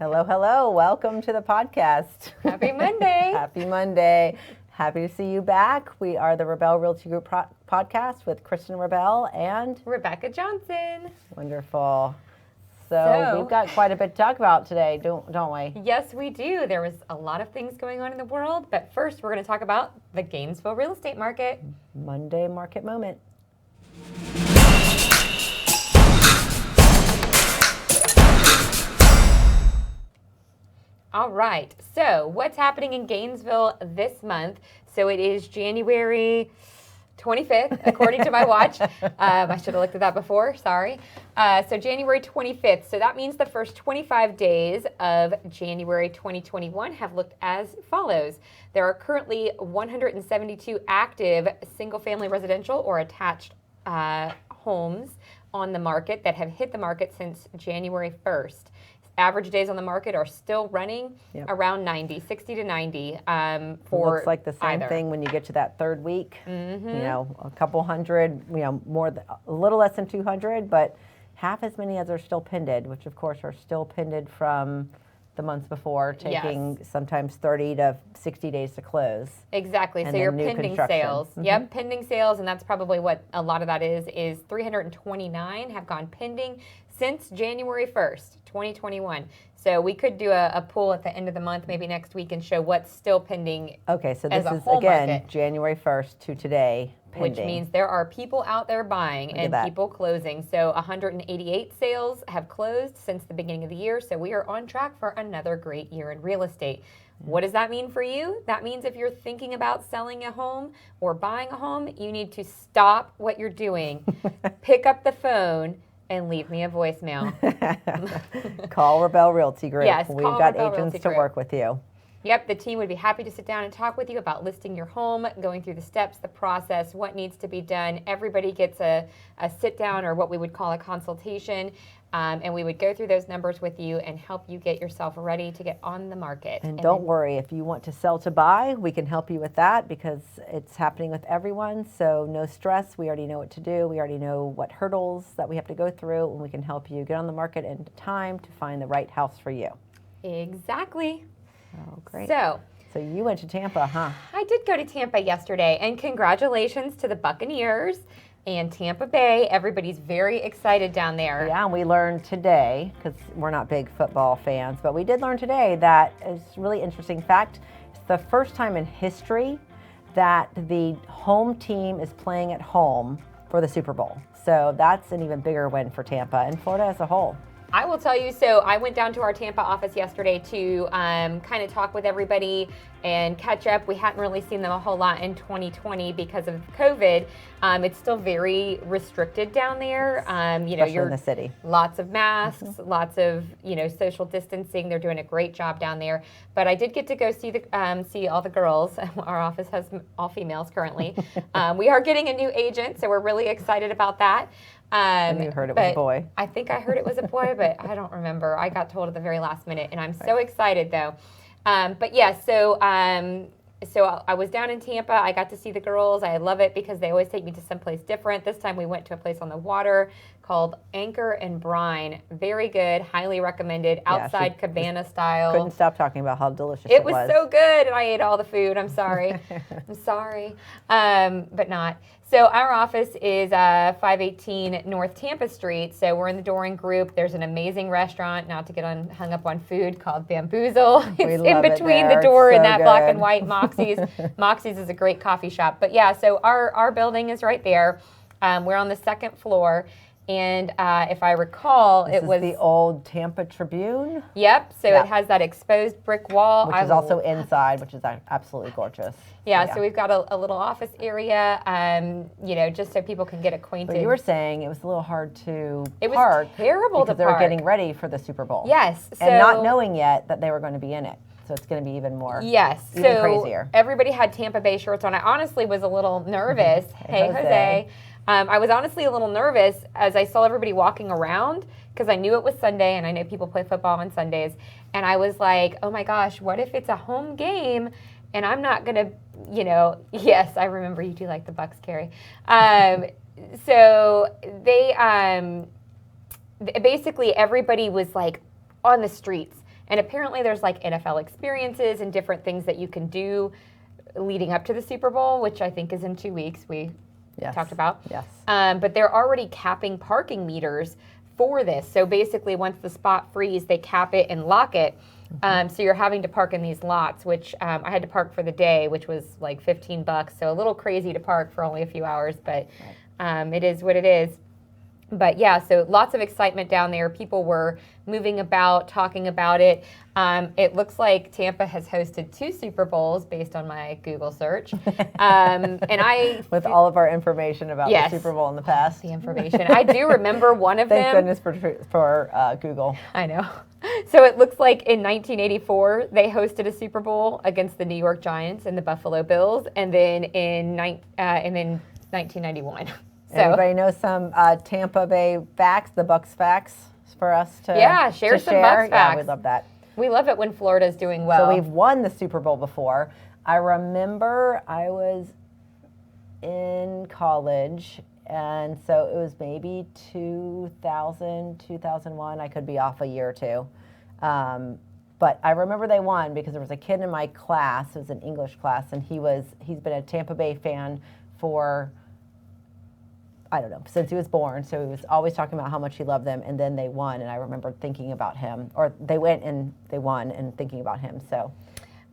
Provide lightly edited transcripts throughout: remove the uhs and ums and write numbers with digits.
Hello, hello. Welcome to the podcast. Happy Monday. Happy Monday. Happy to see you back. We are the Rabell Realty Group podcast with Kristen and Rebecca and Rebecca Johnson. Wonderful. So we've got quite a bit to talk about today, don't we? Yes, we do. There was a lot of things going on in the world, but first we're going to talk about the Gainesville real estate market. Monday market moment. All right. So what's happening in Gainesville this month? So it is January 25th, according to my watch. I should have looked at that before. Sorry. So January 25th. So that means the first 25 days of January 2021 have looked as follows. There are currently 172 active single-family residential or attached homes on the market that have hit the market since January 1st. Average days on the market are still running around 90, 60 to 90 for looks like the same either. thing when you get to that third week. Mm-hmm. You know, a couple hundred, a little less than 200, but half as many as are still pended, which of course are still pended from the months before, taking sometimes 30 to 60 days to close. Exactly. And so your new pending construction. sales. Mm-hmm. Yep, pending sales, and that's probably what a lot of that is 329 have gone pending since January 1st, 2021. So we could do a poll at the end of the month, maybe next week, and show what's still pending. Okay, so this is, whole again, market. January 1st to today, pending. Which means there are people out there buying and people closing. So 188 sales have closed since the beginning of the year. So we are on track for another great year in real estate. What does that mean for you? That means if you're thinking about selling a home or buying a home, you need to stop what you're doing, pick up the phone, and leave me a voicemail. Call Rabell Realty Group. Yes, We've call got Rabell agents Realty to Group. work with you. Yep, the team would be happy to sit down and talk with you about listing your home, going through the steps, the process, what needs to be done. Everybody gets a sit down, or what we would call a consultation, and we would go through those numbers with you and help you get yourself ready to get on the market. And don't worry, if you want to sell to buy, we can help you with that because it's happening with everyone. So no stress. We already know what to do. We already know what hurdles that we have to go through, and we can help you get on the market in time to find the right house for you. Exactly. Oh, great. So you went to Tampa, huh? I did go to Tampa yesterday, and congratulations to the Buccaneers and Tampa Bay. Everybody's very excited down there. Yeah, and we learned today, because we're not big football fans, but we did learn today that it's a really interesting fact. It's the first time in history that the home team is playing at home for the Super Bowl. So that's an even bigger win for Tampa and Florida as a whole. I will tell you, so I went down to our Tampa office yesterday to kind of talk with everybody and catch up. We hadn't really seen them a whole lot in 2020 because of COVID. It's still very restricted down there. Especially in the city. Lots of masks, lots of social distancing. They're doing a great job down there. But I did get to go see all the girls. Our office has all females currently. We are getting a new agent, so we're really excited about that. And you heard it was a boy. I think I heard it was a boy, but I don't remember. I got told at the very last minute, and I'm so excited though. But yeah, so I was down in Tampa. I got to see the girls. I love it because they always take me to someplace different. This time we went to a place on the water called Anchor and Brine. Very good, highly recommended, outside cabana style. Couldn't stop talking about how delicious it was. It was so good, and I ate all the food. I'm sorry. I'm sorry, but not. So our office is 518 North Tampa Street. So we're in the Doring Group. There's an amazing restaurant, not to get hung up on food, called Bamboozle. It's in between the door and that black and white Moxie's. Moxie's is a great coffee shop. But yeah, so our building is right there. We're on the second floor. And if I recall, This was the old Tampa Tribune. Yep. So it has that exposed brick wall, which is also inside, which is absolutely gorgeous. Yeah. So we've got a little office area, just so people can get acquainted. But you were saying it was a little hard to park. It was terrible to because they were getting ready for the Super Bowl. Yes. So, and not knowing yet that they were going to be in it. So it's going to be even more. Yes. Even so crazier. Everybody had Tampa Bay shirts on. I honestly was a little nervous. Hey, Jose. I was honestly a little nervous as I saw everybody walking around because I knew it was Sunday and I know people play football on Sundays. And I was like, oh my gosh, what if it's a home game and I'm not going to, yes, I remember you do like the Bucks, Carrie. So they basically everybody was like on the streets. And apparently there's like NFL experiences and different things that you can do leading up to the Super Bowl, which I think is in 2 weeks. We talked about. Yes. But they're already capping parking meters for this. So basically, once the spot frees, they cap it and lock it. So you're having to park in these lots, which I had to park for the day, which was like $15. So a little crazy to park for only a few hours, but it is what it is. But yeah, so lots of excitement down there. People were moving about, talking about it. It looks like Tampa has hosted 2 Super Bowls based on my Google search. And I with all of our information about the Super Bowl in the past. The information. I do remember one of them. Thank goodness for Google. I know. So it looks like in 1984 they hosted a Super Bowl against the New York Giants and the Buffalo Bills, and then in 1991. So, anybody know some Tampa Bay facts, the Bucks facts for us to share some share? Bucks facts. Yeah, we'd love that. We love it when Florida's doing well. So we've won the Super Bowl before. I remember I was in college, and so it was maybe 2000, 2001. I could be off a year or two. But I remember they won because there was a kid in my class, it was an English class, and he's been a Tampa Bay fan for, I don't know, since he was born. So he was always talking about how much he loved them, and then they won, and I remember thinking about him, or they went and they won and thinking about him. So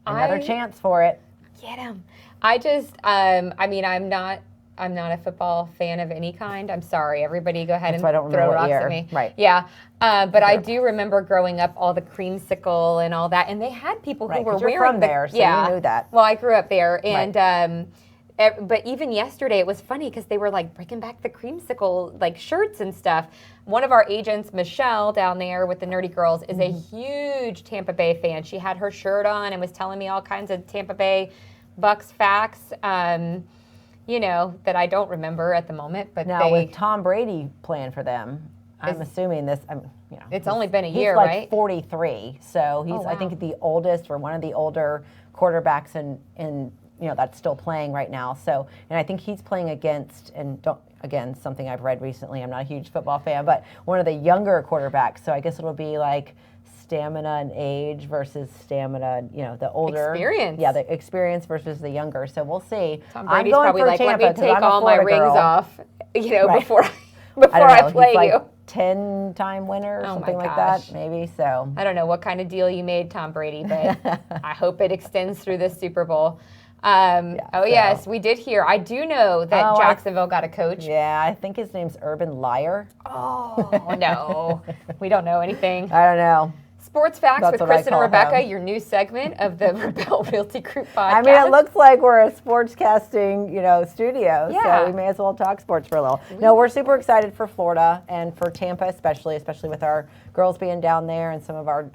another chance for it. Get him. I just, I mean, I'm not a football fan of any kind. I'm sorry. Everybody go ahead and throw rocks at me. Right. Yeah. But I do remember growing up all the creamsicle and all that, and they had people who were wearing from there, so you knew that. Well, I grew up there, and but even yesterday it was funny because they were like bringing back the creamsicle like shirts and stuff. One of our agents, Michelle, down there with the Nerdy Girls, is a huge Tampa Bay fan. She had her shirt on and was telling me all kinds of Tampa Bay Bucks facts, you know, that I don't remember at the moment. But now with Tom Brady playing for them, I'm assuming this. You know, it's only been a year, he's like right? 43, so he's I think the oldest or one of the older quarterbacks in you know, that's still playing right now. So, and I think he's playing against, and again, something I've read recently, I'm not a huge football fan, but one of the younger quarterbacks. So I guess it'll be like stamina and age versus stamina, you know, the older. Experience. Yeah, the experience versus the younger. So we'll see. Tom Brady's probably like, Tampa, let me take all my rings off, you know, before I play he's like you. 10-time winner or something like that, maybe. So I don't know what kind of deal you made, Tom Brady, but I hope it extends through this Super Bowl. Yes, we did hear. I do know that Jacksonville got a coach. Yeah, I think his name's Urban Liar. Oh, no. We don't know anything. I don't know. Sports Facts with Kristen and Rebecca, your new segment of the Rabell Realty Group podcast. I mean, it looks like we're a sportscasting, you know, studio, yeah. So we may as well talk sports for a little. No, we're super excited for Florida and for Tampa especially with our girls being down there and some of our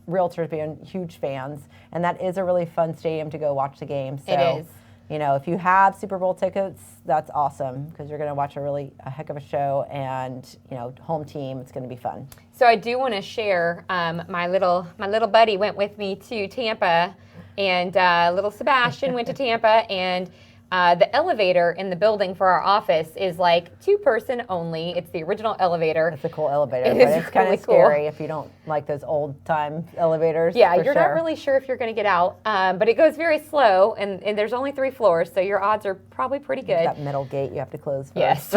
realtors being huge fans. And that is a really fun stadium to go watch the game. So, it is. You know, if you have Super Bowl tickets, that's awesome because you're going to watch a heck of a show and, you know, home team. It's going to be fun. So I do want to share my little buddy went with me to Tampa, and little Sebastian went to Tampa, and the elevator in the building for our office is like 2-person only. It's the original elevator. It's a cool elevator, but it's kind of scary if you don't like those old-time elevators. Yeah, you're not really sure if you're going to get out, but it goes very slow, and there's only 3 floors, so your odds are probably pretty good. That middle gate you have to close first. Yes.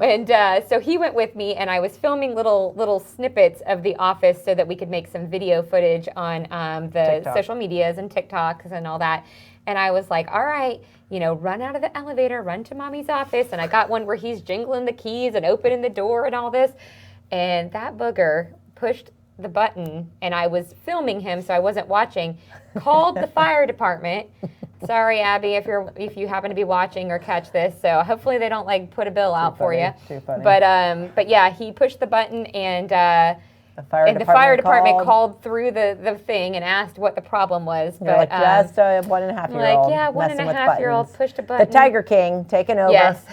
And so he went with me, and I was filming little snippets of the office so that we could make some video footage on the TikTok. social medias and TikToks and all that. And I was like, all right, you know, run out of the elevator, run to mommy's office. And I got one where he's jingling the keys and opening the door and all this. And that booger pushed the button, and I was filming him, so I wasn't watching, called the fire department. Sorry, Abby, if you happen to be watching or catch this. So hopefully they don't like put a bill out for you. Too funny. But yeah, he pushed the button, and the fire department called through the thing and asked what the problem was. You're like, just a 1.5-year-old. Like, yeah, 1.5-year-old pushed a button. The Tiger King taking over. Yes.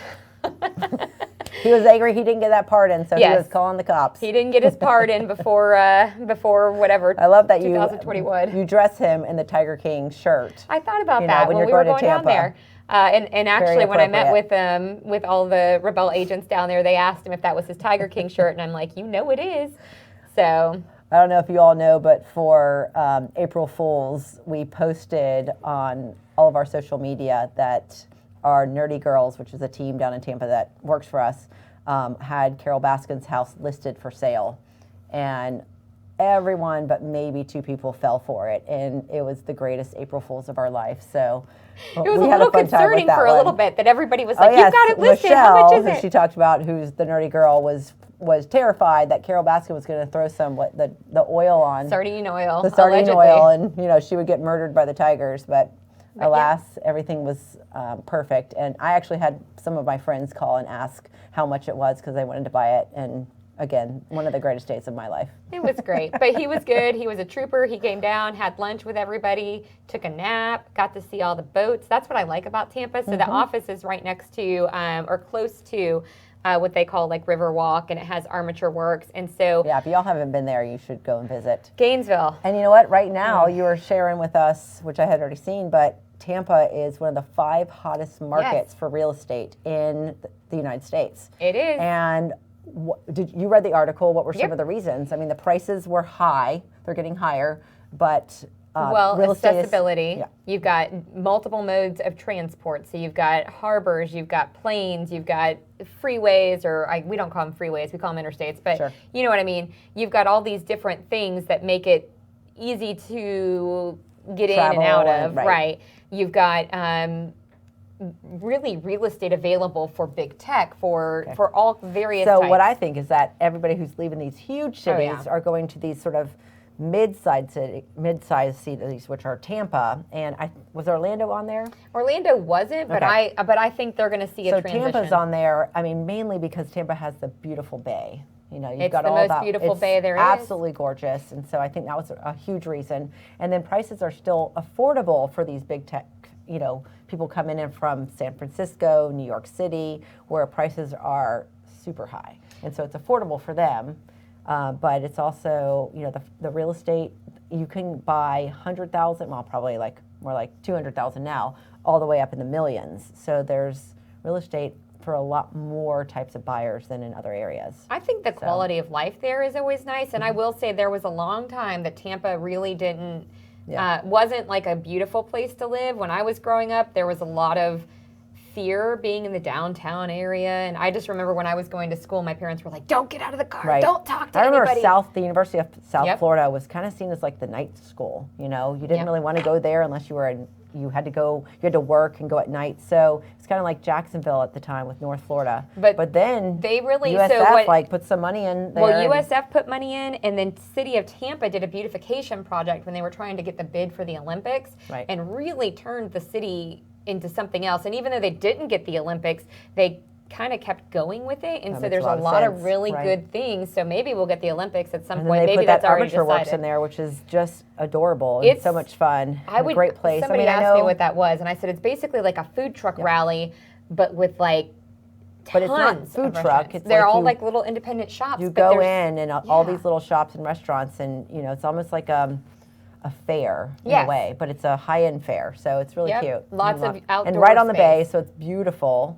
He was angry he didn't get that pardon, so he was calling the cops. He didn't get his pardon before whatever. I love that 2021. you dress him in the Tiger King shirt. I thought about that when we were going down there. And actually, when I met with all the Rabell agents down there, they asked him if that was his Tiger King shirt, and I'm like, you know it is. So I don't know if you all know, but for April Fools, we posted on all of our social media that our Nerdy Girls, which is a team down in Tampa that works for us, had Carol Baskin's house listed for sale. And everyone but maybe 2 people fell for it, and it was the greatest April Fools of our life. So it was a little concerning for a little bit that everybody was like, yes, "You've got it listed. Michelle, How much is who it?" she talked about, who's the nerdy girl, was terrified that Carol Baskin was going to throw the oil on Sardine oil, the sardine allegedly. oil, and she would get murdered by the tigers. But alas, everything was perfect. And I actually had some of my friends call and ask how much it was because they wanted to buy it. And again, one of the greatest days of my life. It was great, but he was good. He was a trooper. He came down, had lunch with everybody, took a nap, got to see all the boats. That's what I like about Tampa. So the office is right next to or close to what they call like River Walk, and it has Armature Works. And so yeah, if y'all haven't been there, you should go and visit. Gainesville. And you know what? Right now, you were sharing with us, which I had already seen, but Tampa is one of the 5 hottest markets for real estate in the United States. It is. And did you read the article? What were some of the reasons? I mean, the prices were high; they're getting higher, but real accessibility. You've got multiple modes of transport. So you've got harbors, you've got planes, you've got freeways, we don't call them freeways, we call them interstates, but you know what I mean. You've got all these different things that make it easy to get Travel in and out of. right. You've got really real estate available for big tech, for all various So types. what I think is that everybody who's leaving these huge cities are going to these sort of mid-sized cities, which are Tampa, and was Orlando on there? Orlando wasn't, but I think they're going to see a transition. So Tampa's on there. I mean, mainly because Tampa has the beautiful bay. You've got the all most that. beautiful bay there is. Absolutely gorgeous, and so I think that was a huge reason. And then prices are still affordable for these big tech. People coming in from San Francisco, New York City, where prices are super high, and so it's affordable for them. But it's also, the real estate, you can buy 100,000, well, probably more like 200,000 now, all the way up in the millions. So there's real estate for a lot more types of buyers than in other areas. I think the quality of life there is always nice, and I will say there was a long time that Tampa really wasn't like a beautiful place to live. When I was growing up, there was a lot of fear being in the downtown area, and I just remember when I was going to school, my parents were like, "Don't get out of the car, don't talk to anybody." I remember the University of South Florida was kind of seen as like the night school. You didn't really want to go there unless you had to work and go at night. So it's kind of like Jacksonville at the time with North Florida. But then they really USF put some money in there. Well, USF put money in, and then City of Tampa did a beautification project when they were trying to get the bid for the Olympics, and really turned the city into something else. And even though they didn't get the Olympics, they kind of kept going with it, and so there's a lot of really good things. So maybe we'll get the Olympics at some point. Maybe that's already decided. Armature Works in there, which is just adorable. It's so much fun. A great place. Somebody asked me what that was, and I said it's basically like a food truck rally, but with tons. But it's not food truck. They're all like little independent shops. You go in and all these little shops and restaurants, and it's almost like a fair in a way, but it's a high-end fair, so it's really cute. Lots of outdoor and right on the space. bay, so it's beautiful.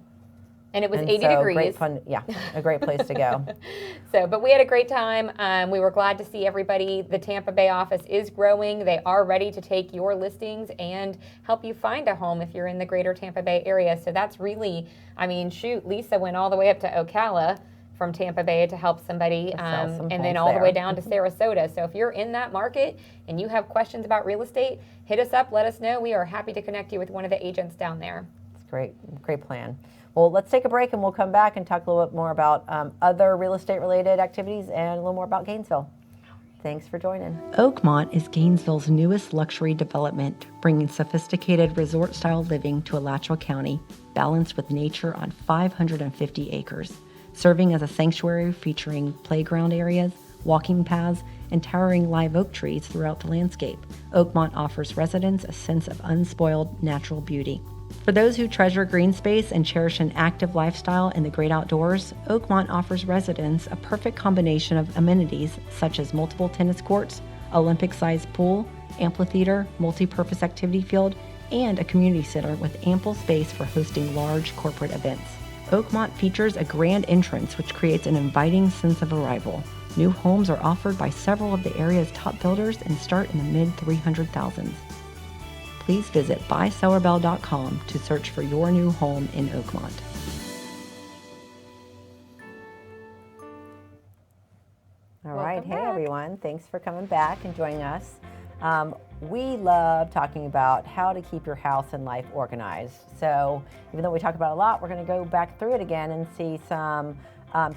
And it was 80 degrees. Great fun, a great place to go. But we had a great time. We were glad to see everybody. The Tampa Bay office is growing. They are ready to take your listings and help you find a home if you're in the greater Tampa Bay area. So that's really, Lisa went all the way up to Ocala from Tampa Bay to help somebody, and then all the way down to Sarasota. So if you're in that market and you have questions about real estate, hit us up, let us know. We are happy to connect you with one of the agents down there. It's great plan. Well, let's take a break and we'll come back and talk a little bit more about other real estate related activities and a little more about Gainesville. Thanks for joining. Oakmont is Gainesville's newest luxury development, bringing sophisticated resort-style living to Alachua County, balanced with nature on 550 acres. Serving as a sanctuary featuring playground areas, walking paths, and towering live oak trees throughout the landscape. Oakmont offers residents a sense of unspoiled natural beauty. For those who treasure green space and cherish an active lifestyle in the great outdoors, Oakmont offers residents a perfect combination of amenities such as multiple tennis courts, Olympic-sized pool, amphitheater, multi-purpose activity field, and a community center with ample space for hosting large corporate events. Oakmont features a grand entrance which creates an inviting sense of arrival. New homes are offered by several of the area's top builders and start in the mid-300,000s. Please visit buysellrebell.com to search for your new home in Oakmont. All right, hey everyone, thanks for coming back and joining us. We love talking about how to keep your house and life organized. So even though we talk about it a lot, we're going to go back through it again and see some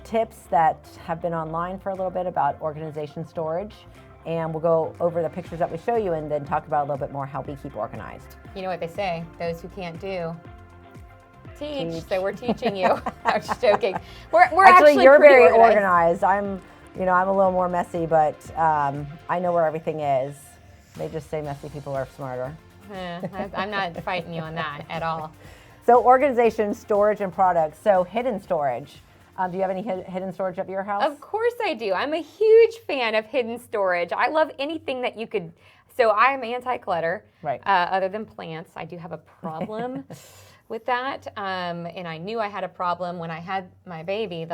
tips that have been online for a little bit about organization storage. And we'll go over the pictures that we show you and then talk about a little bit more how we keep organized. You know what they say, those who can't do, teach. So we're teaching you. I'm just joking. We're actually you're pretty very organized. I'm a little more messy, but I know where everything is. They just say messy people are smarter. I'm not fighting you on that at all. So organization, storage, and products. So hidden storage. Do you have any hidden storage at your house? Of course I do. I'm a huge fan of hidden storage. I love anything that you could. So I'm anti-clutter. Right. Other than plants, I do have a problem with that. And I knew I had a problem when I had my baby,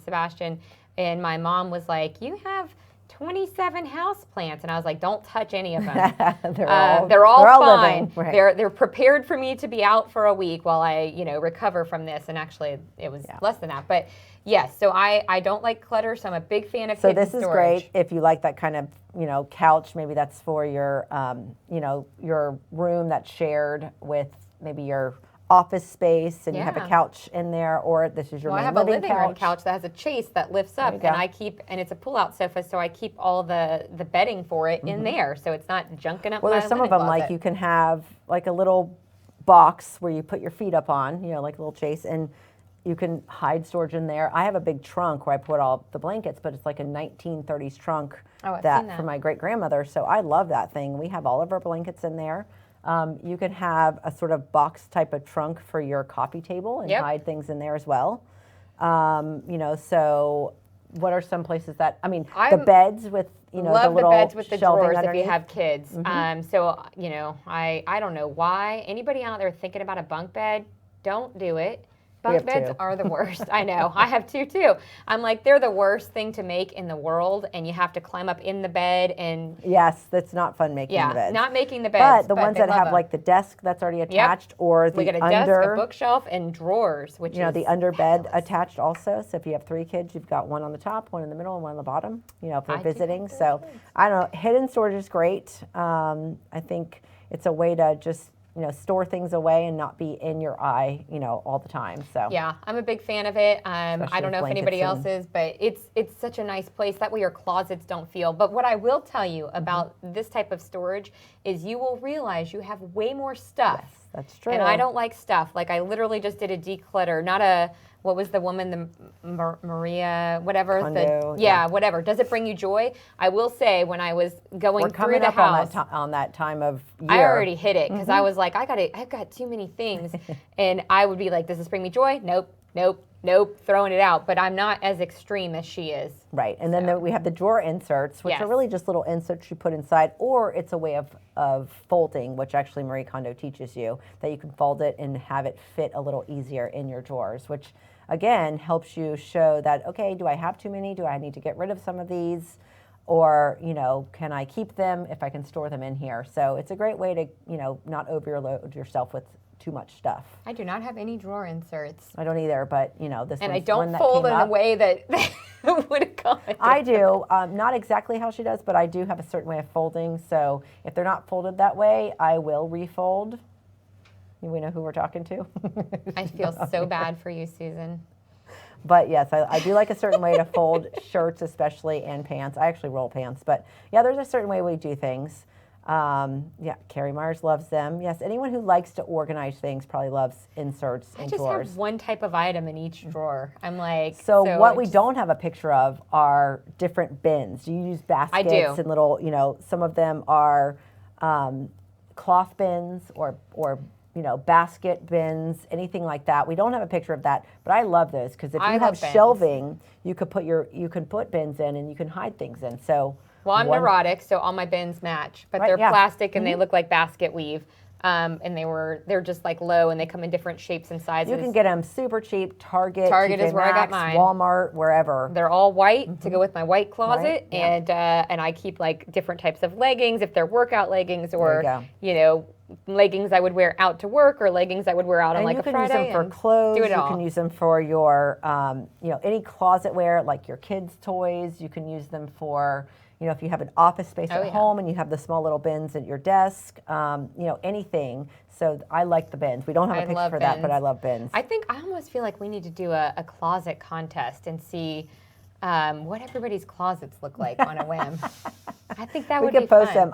Sebastian. And my mom was like, "You have 27 house plants," and I was like, "Don't touch any of them. they're all fine. Right. They're prepared for me to be out for a week while I recover from this." And actually, it was less than that. But yes, so I don't like clutter, so I'm a big fan of hidden storage. So this is great if you like that kind of couch. Maybe that's for your your room that's shared with maybe your office space, and you have a couch in there, or this is your main I have living a living room couch that has a chase that lifts up, and it's a pull-out sofa, so I keep all the bedding for it in there, so it's not junking up. Well, there's some of them closet. like you can have like a little box where you put your feet up on, like a little chase, and you can hide storage in there. I have a big trunk where I put all the blankets, but it's like a 1930s trunk that from my great grandmother. So I love that thing. We have all of our blankets in there. You can have a sort of box type of trunk for your coffee table and hide things in there as well. So what are some places that, the beds with, love the beds with the drawers underneath. if you have kids. So, I don't know why. Anybody out there thinking about a bunk bed, don't do it. Bunk beds are the worst. I know. I have two too. I'm like, they're the worst thing to make in the world, and you have to climb up in the bed and. Yes, that's not fun making the beds. Not making the beds. But the ones that have like the desk that's already attached, or the we got a desk, a bookshelf, and drawers, which is the under bed attached also. So if you have 3 kids, you've got one on the top, one in the middle, and one on the bottom. If they're visiting. So I don't know. Hidden storage is great. I think it's a way to just. Store things away and not be in your eye, all the time. So yeah, I'm a big fan of it. I don't know if anybody else is, but it's such a nice place. That way your closets don't feel. But what I will tell you about this type of storage is you will realize you have way more stuff. Yes, that's true. And I don't like stuff. Like I literally just did a declutter, not a. What was the woman, the Maria, whatever? Kondo, whatever. Does it bring you joy? I will say, when I was going through the house, on that time of year. I already hit it because I was like, I've got too many things, and I would be like, does this bring me joy? Nope, throwing it out. But I'm not as extreme as she is. Right, and then we have the drawer inserts, which are really just little inserts you put inside, or it's a way of folding, which actually Marie Kondo teaches you, that you can fold it and have it fit a little easier in your drawers, which again helps you show that, okay, do I have too many? Do I need to get rid of some of these? Or, can I keep them if I can store them in here? So it's a great way to, not overload yourself with too much stuff. I do not have any drawer inserts. I don't either, but this and I don't fold in a way that would accommodate. I do, not exactly how she does, but I do have a certain way of folding. So if they're not folded that way, I will refold. We know who we're talking to. I feel so bad for you, Susan. But yes, I do like a certain way to fold shirts, especially, and pants. I actually roll pants, but yeah, there's a certain way we do things. Carrie Myers loves them. Yes, anyone who likes to organize things probably loves inserts and drawers. I just have one type of item in each drawer. I'm like, so what we don't have a picture of are different bins. Do you use baskets? I do. And little, some of them are cloth bins or basket bins, anything like that. We don't have a picture of that, but I love those because if you have shelving, you can put bins in and you can hide things in. So. Well, I'm neurotic, so all my bins match, but they're plastic and they look like basket weave. and they're just like low, and they come in different shapes and sizes. You can get them super cheap. Target is where I got mine. Walmart, wherever. They're all white to go with my white closet, Right, yeah. and I keep like different types of leggings, if they're workout leggings or There you leggings I would wear out to work or leggings I would wear out on like a Friday. You can use them for clothes. Do it all. You can use them for your any closet wear, like your kids' toys. You can use them for if you have an office space at home and you have the small little bins at your desk, anything. So I like the bins. We don't have a picture for that, but I love bins. I almost feel like we need to do a closet contest and see what everybody's closets look like on a whim. I think that would be fun. We could post them.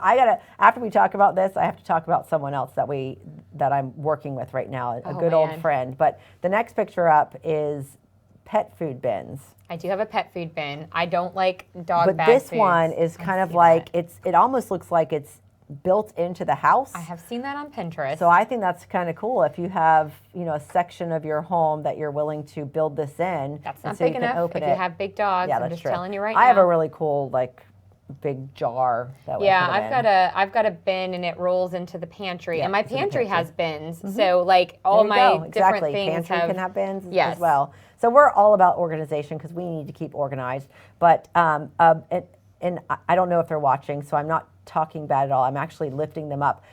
After we talk about this, I have to talk about someone else that I'm working with right now, a good old friend. But the next picture up is pet food bins. I do have a pet food bin. I don't like dog but bag this foods. one is kind of like it almost looks like it's built into the house. I have seen that on Pinterest. So I think that's kind of cool if you have a section of your home that you're willing to build this in. That's not big enough if you have big dogs. Yeah, I'm just true. telling you right now. I have a really cool big jar that I've got a bin, and it rolls into the pantry, and my pantry has bins. So like all my different things can have bins as well. So we're all about organization because we need to keep organized. But and I don't know if they're watching, so I'm not talking bad at all. I'm actually lifting them up.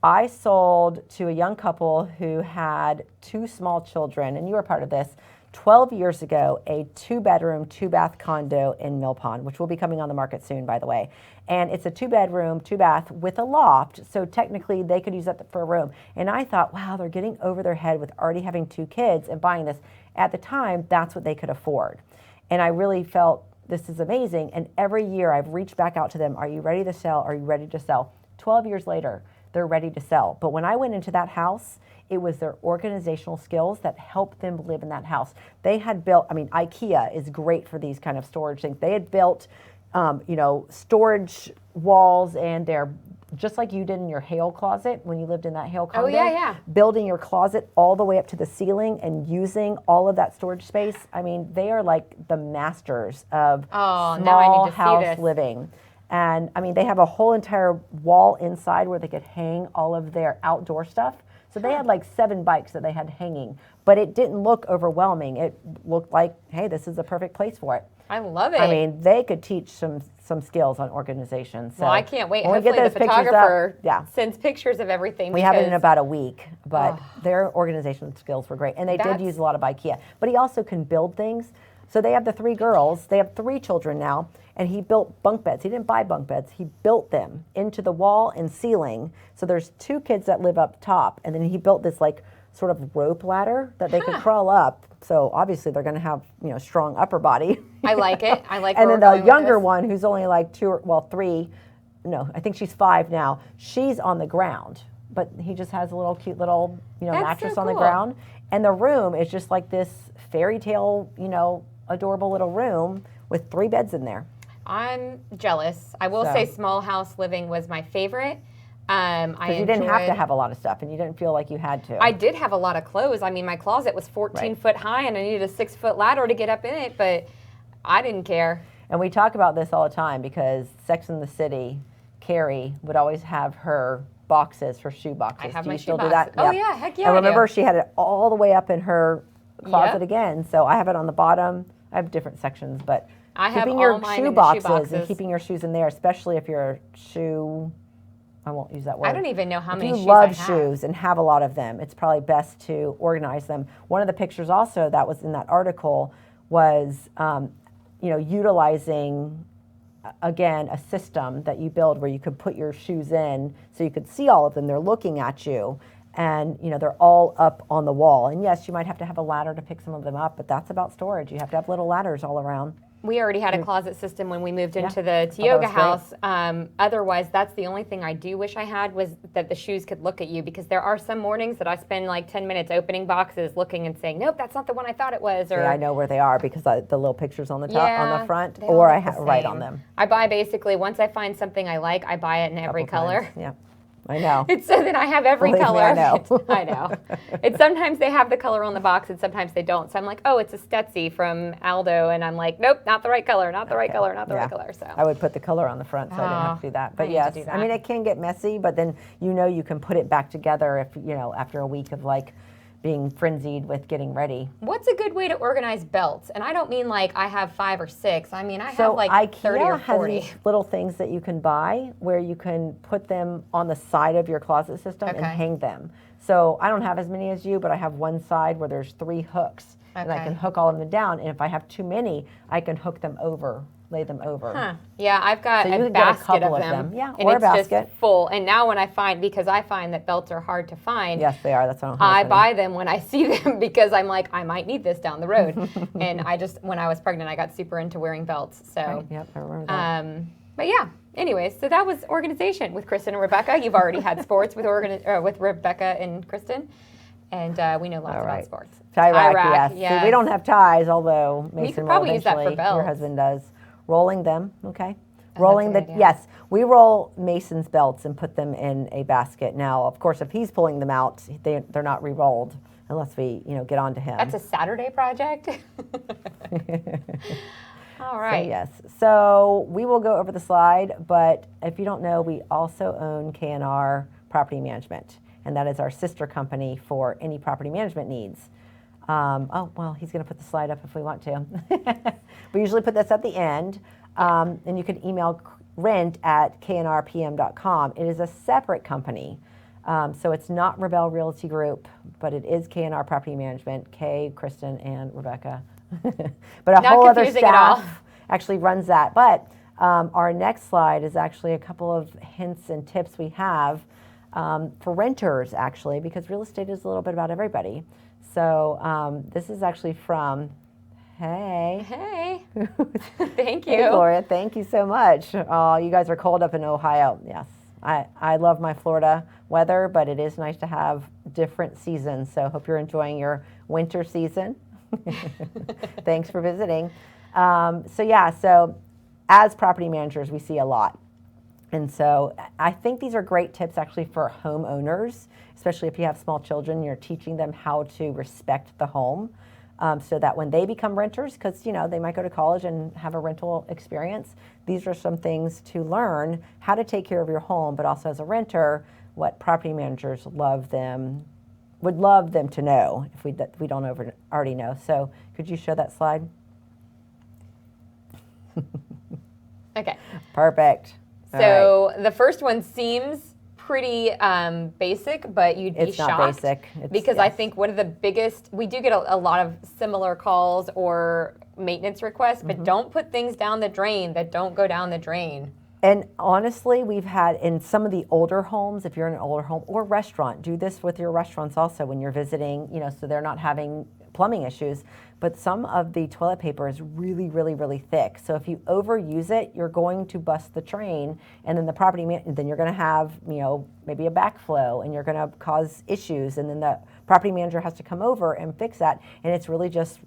I sold to a young couple who had 2 small children, and you were part of this, 12 years ago, a 2-bedroom, 2-bath condo in Mill Pond, which will be coming on the market soon, by the way. And it's a 2-bedroom, 2-bath with a loft, so technically they could use that for a room. And I thought, wow, they're getting over their head with already having 2 kids and buying this. At the time, that's what they could afford. And I really felt this is amazing. And every year I've reached back out to them, are you ready to sell? Are you ready to sell? 12 years later, they're ready to sell. But when I went into that house, it was their organizational skills that helped them live in that house. They had built, IKEA is great for these kind of storage things. They had built, storage walls, and they're just like you did in your hail closet when you lived in that hail condo. Oh, yeah. Building your closet all the way up to the ceiling and using all of that storage space. They are like the masters of small house living. And they have a whole entire wall inside where they could hang all of their outdoor stuff. So they had like 7 bikes that they had hanging, but it didn't look overwhelming. It looked like, hey, this is a perfect place for it. I love it. They could teach some skills on organization. So well, I can't wait. Hopefully the photographer sends pictures of everything. We have it in about a week, but their organizational skills were great. And they did use a lot of IKEA. But he also can build things. So they have the 3 girls. They have 3 children now. And he built bunk beds. He didn't buy bunk beds. He built them into the wall and ceiling. So there's 2 kids that live up top. And then he built this sort of rope ladder that they could crawl up. So obviously they're going to have strong upper body. I like it. I like. And then the younger one, who's only like 3. No, I think she's 5 now. She's on the ground, but he just has a little cute little mattress on the ground. And the room is just like this fairy tale adorable little room with 3 beds in there. I'm jealous. I will say small house living was my favorite. Because you didn't have to have a lot of stuff, and you didn't feel like you had to. I did have a lot of clothes. My closet was 14 foot high, and I needed a 6-foot ladder to get up in it, but I didn't care. And we talk about this all the time because Sex and the City, Carrie would always have her boxes, her shoe boxes. I have do my you shoe still box. do that? Oh yeah, heck yeah. I remember she had it all the way up in her closet Yep. again. So I have it on the bottom. I have different sections, but I have keeping all your mine shoe in the boxes shoe boxes and keeping your shoes in there, especially if you're a shoe. I won't use that word. I don't even know how many shoes If you love I have. shoes and have a lot of them, it's probably best to organize them. One of the pictures also that was in that article was, utilizing, again, a system that you build where you could put your shoes in so you could see all of them. They're looking at you. And, they're all up on the wall. And yes, you might have to have a ladder to pick some of them up, but that's about storage. You have to have little ladders all around. We already had a closet system when we moved into the Tioga house. Otherwise, that's the only thing I do wish I had was that the shoes could look at you, because there are some mornings that I spend like 10 minutes opening boxes, looking and saying, nope, that's not the one I thought it was. Or I know where they are because the little pictures on the top, on the front, they or all I look the write same. on them. I buy basically, once I find something I like, I buy it in every color. Yeah. I know. It's so that I have every Believe me, color. I know. I know. It's sometimes they have the color on the box and sometimes they don't. So I'm like, oh, it's a Stetsy from Aldo. And I'm like, nope, not the right color, not the right color, not the right color. So I would put the color on the front so I didn't have to do that. But I need yes, to do I mean, that. it can get messy, but then you can put it back together if, after a week of like being frenzied with getting ready. What's a good way to organize belts? And I don't mean like I have 5 or 6. I mean, I have like IKEA 30 or 40. has these little things that you can buy where you can put them on the side of your closet system and hang them. So I don't have as many as you, but I have one side where there's 3 hooks. And I can hook all of them down. And if I have too many, I can hook them over, lay them over. Huh. Yeah, I've got So you a can get a basket couple of of them. them. Yeah, and or a it's basket. just full. And now when because I find that belts are hard to find. Yes, they are. That's what I buy them when I see them because I'm like, I might need this down the road. And when I was pregnant, I got super into wearing belts. So, right. Yep, I remember that. But yeah, anyways, so that was organization with Kristen and Rebecca. You've already had sports with Rebecca and Kristen. And we know lots about sports. Tie rack, yes. See, we don't have ties, although Mason could probably will use that for eventually. belts. Your husband does. Rolling them, okay. Oh, Rolling that's a good idea. yes, we roll Mason's belts and put them in a basket. Now, of course, if he's pulling them out, they're not re-rolled unless we, get on to him. That's a Saturday project. All right. So, yes. So we will go over the slide, but if you don't know, we also own K&R Property Management, and that is our sister company for any property management needs. He's going to put the slide up if we want to. We usually put this at the end, and you can email rent@knrpm.com. It is a separate company, so it's not Rabell Realty Group, but it is K&R Property Management, Kristen, and Rebecca. But a whole other staff actually runs that. But our next slide is actually a couple of hints and tips we have for renters, actually, because real estate is a little bit about everybody. So this is actually from, hey. Thank you. Hey, Gloria, thank you so much. Oh, you guys are cold up in Ohio. Yes, I love my Florida weather, but it is nice to have different seasons. So hope you're enjoying your winter season. Thanks for visiting. So as property managers, we see a lot. And so I think these are great tips actually for homeowners, especially if you have small children, you're teaching them how to respect the home so that when they become renters, because they might go to college and have a rental experience, these are some things to learn how to take care of your home, but also as a renter, what property managers would love them to know if we don't already know. So could you show that slide? Okay. Perfect. So the first one seems pretty basic, but you'd be shocked. It's not basic. Because I think one of the biggest, we do get a lot of similar calls or maintenance requests, but don't put things down the drain that don't go down the drain. And honestly, we've had in some of the older homes, if you're in an older home or restaurant, do this with your restaurants also when you're visiting, so they're not having plumbing issues. But some of the toilet paper is really, really, really thick. So if you overuse it, you're going to bust the drain, and then then you're going to have, maybe a backflow, and you're going to cause issues, and then the property manager has to come over and fix that. And it's really just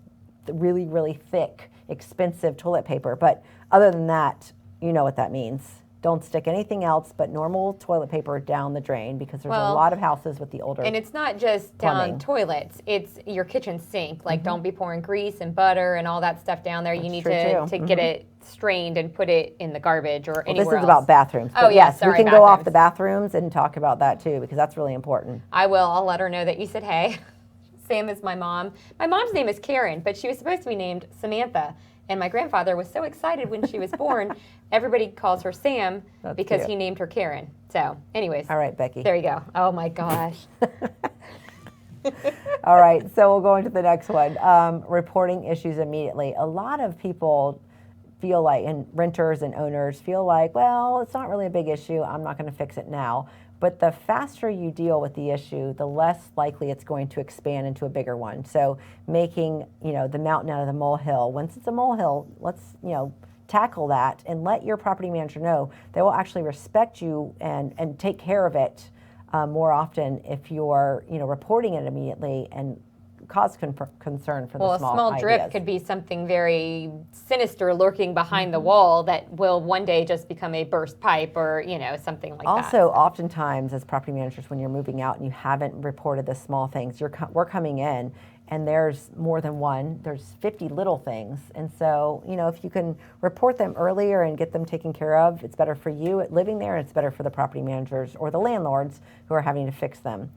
really, really thick, expensive toilet paper. But other than that, you know what that means. Don't stick anything else but normal toilet paper down the drain, because there's a lot of houses with the older. And it's not just down toilets, it's your kitchen sink. Like don't be pouring grease and butter and all that stuff down there. You need to get it strained and put it in the garbage or anywhere else. This is about bathrooms. Oh, yes, sorry, we can go off the bathrooms and talk about that too, because that's really important. I will. I'll let her know that you said hey. Sam is my mom. My mom's name is Karen, but she was supposed to be named Samantha. And my grandfather was so excited when she was born. Everybody calls her Sam because he named her Karen. So, anyways. All right, Becky. There you go. Oh, my gosh. All right, so we'll go into the next one. Reporting issues immediately. A lot of people feel like, and renters and owners feel like, well, it's not really a big issue. I'm not going to fix it now. But the faster you deal with the issue, the less likely it's going to expand into a bigger one. So making, the mountain out of the molehill. Once it's a molehill, let's, tackle that and let your property manager know. They will actually respect you and take care of it more often if you're, reporting it immediately and cause concern for well, the small a small drip ideas. could be something very sinister lurking behind Mm-hmm. the wall that will one day just become a burst pipe or, something like that. Also, oftentimes as property managers, when you're moving out and you haven't reported the small things, we're coming in and there's more than one, there's 50 little things. And so, if you can report them earlier and get them taken care of, it's better for you living there, and it's better for the property managers or the landlords who are having to fix them.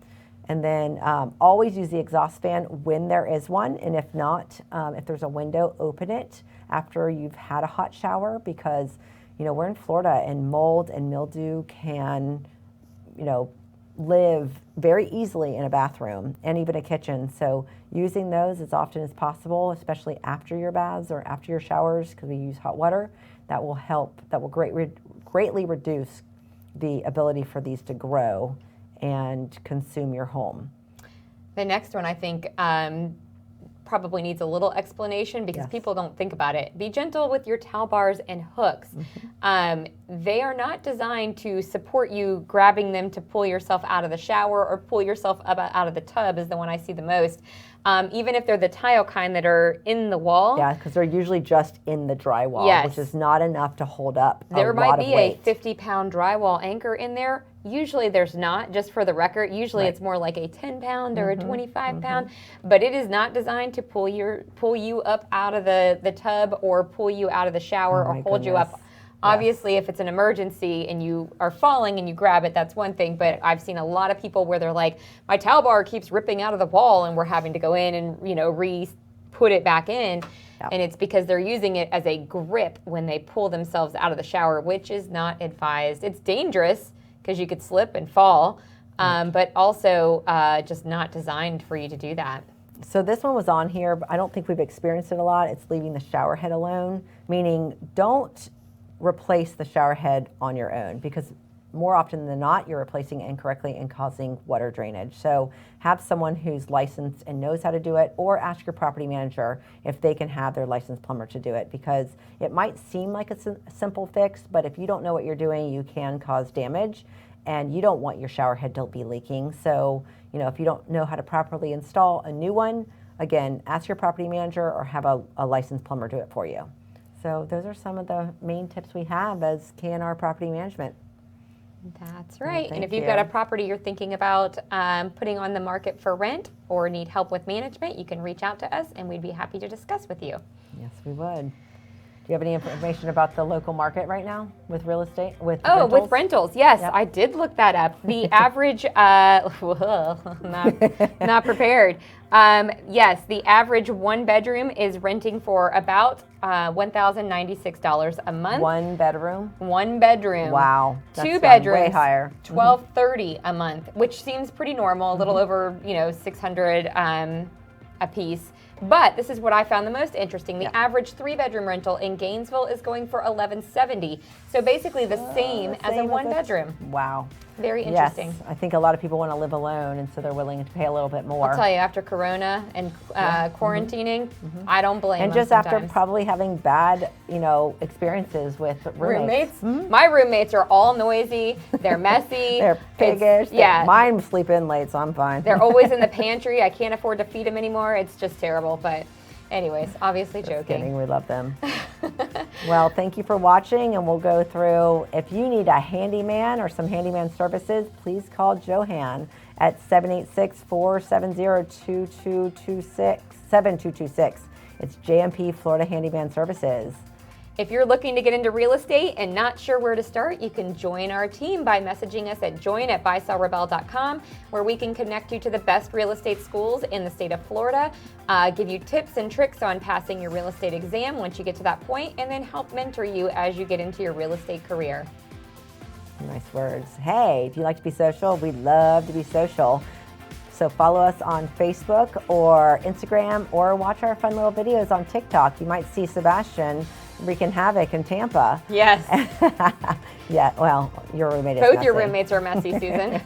And then always use the exhaust fan when there is one. And if not, if there's a window, open it after you've had a hot shower, because, we're in Florida and mold and mildew can, live very easily in a bathroom and even a kitchen. So using those as often as possible, especially after your baths or after your showers, because we use hot water, that will help, that will greatly reduce the ability for these to grow and consume your home. The next one, I think, probably needs a little explanation because Yes. people don't think about it. Be gentle with your towel bars and hooks. They are not designed to support you grabbing them to pull yourself out of the shower or pull yourself up out of the tub is the one I see the most. Even if they're the tile kind that are in the wall. Yeah, because they're usually just in the drywall, Yes. which is not enough to hold up There a might lot be of weight. a 50-pound drywall anchor in there. Usually there's not, just for the record. Usually Right. it's more like a 10-pound or a 25-pound, but it is not designed to pull you up out of the tub or pull you out of the shower Oh or my hold you up. goodness. Obviously, if it's an emergency and you are falling and you grab it, that's one thing. But I've seen a lot of people where they're like, my towel bar keeps ripping out of the wall and we're having to go in and, re-put it back in. Yep. And it's because they're using it as a grip when they pull themselves out of the shower, which is not advised. It's dangerous because you could slip and fall, but also just not designed for you to do that. So this one was on here, but I don't think we've experienced it a lot. It's leaving the shower head alone, meaning don't replace the shower head on your own, because more often than not, you're replacing it incorrectly and causing water drainage. So have someone who's licensed and knows how to do it, or ask your property manager if they can have their licensed plumber to do it, because it might seem like a simple fix, but if you don't know what you're doing, you can cause damage, and you don't want your shower head to be leaking. So, if you don't know how to properly install a new one, again, ask your property manager or have a licensed plumber do it for you. So those are some of the main tips we have as K&R Property Management. That's right. And thank if you've you. got a property you're thinking about putting on the market for rent or need help with management, you can reach out to us and we'd be happy to discuss with you. Yes, we would. Do you have any information about the local market right now with real estate? With With rentals, yes, Yep. I did look that up. The average, not prepared. Yes, the average one bedroom is renting for about $1,096 a month. One bedroom? One bedroom. Wow. That's Two bedrooms. way higher. $1,230 a month, which seems pretty normal, a little over, $600 a piece. But this is what I found the most interesting. The average 3-bedroom rental in Gainesville is going for $1,170. So basically the same as a one bedroom. Wow. Very interesting. Yes, I think a lot of people want to live alone, and so they're willing to pay a little bit more. I'll tell you, after Corona and quarantining, I don't blame And them just after sometimes. probably having bad, experiences with roommates. My roommates are all noisy. They're messy. They're piggish. Yeah. Mine sleep in late, so I'm fine. They're always in the pantry. I can't afford to feed them anymore. It's just terrible. But anyways, obviously Just joking. kidding, we love them. Well, thank you for watching, and we'll go through. If you need a handyman or some handyman services, please call Johan at 786-470-7226. It's JMP Florida Handyman Services. If you're looking to get into real estate and not sure where to start, you can join our team by messaging us at join@buysellrebell.com, where we can connect you to the best real estate schools in the state of Florida, give you tips and tricks on passing your real estate exam once you get to that point, and then help mentor you as you get into your real estate career. Nice words. Hey, if you like to be social, we love to be social. So follow us on Facebook or Instagram, or watch our fun little videos on TikTok. You might see Sebastian wreaking havoc in Tampa. Yes. Yeah, well, your roommate is Both your messy. roommates are messy, Susan.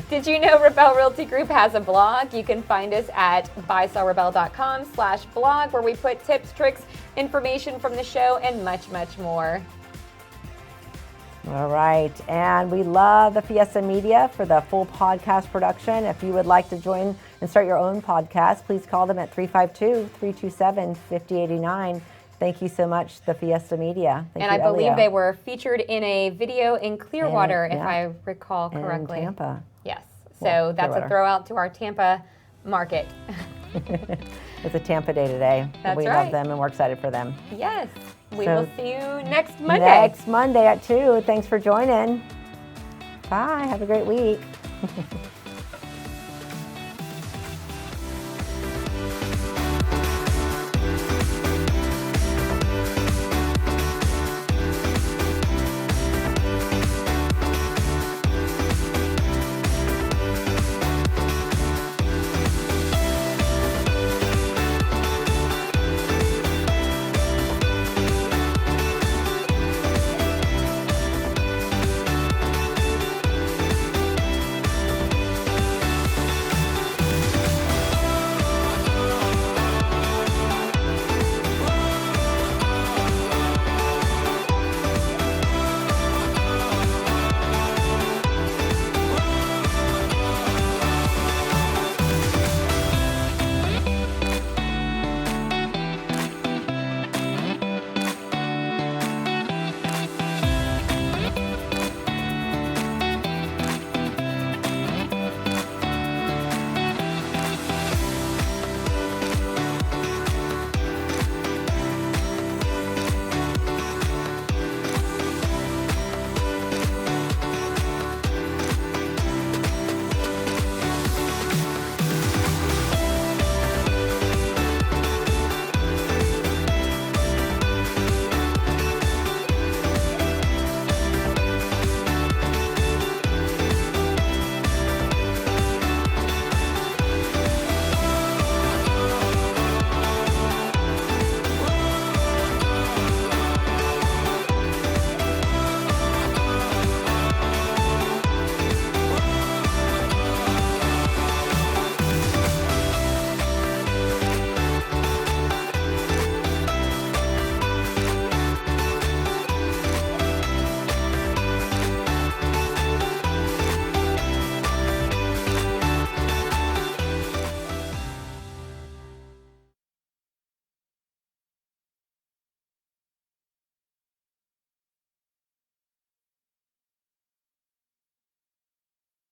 Did you know Rabell Realty Group has a blog? You can find us at buysellrebell.com/blog, where we put tips, tricks, information from the show, and much, much more. All right, and we love the Fiesta Media for the full podcast production. If you would like to join and start your own podcast, please call them at 352-327-5089. Thank you so much, the Fiesta Media. Thank and you, I believe Elio. they were featured in a video in Clearwater, if yeah. I recall correctly. In Tampa. Yes. So Well, that's Clearwater. a throw out to our Tampa market. It's a Tampa day today. That's we right. love them and we're excited for them. Yes. We So, will see you next Monday. Next Monday at 2. Thanks for joining. Bye. Have a great week.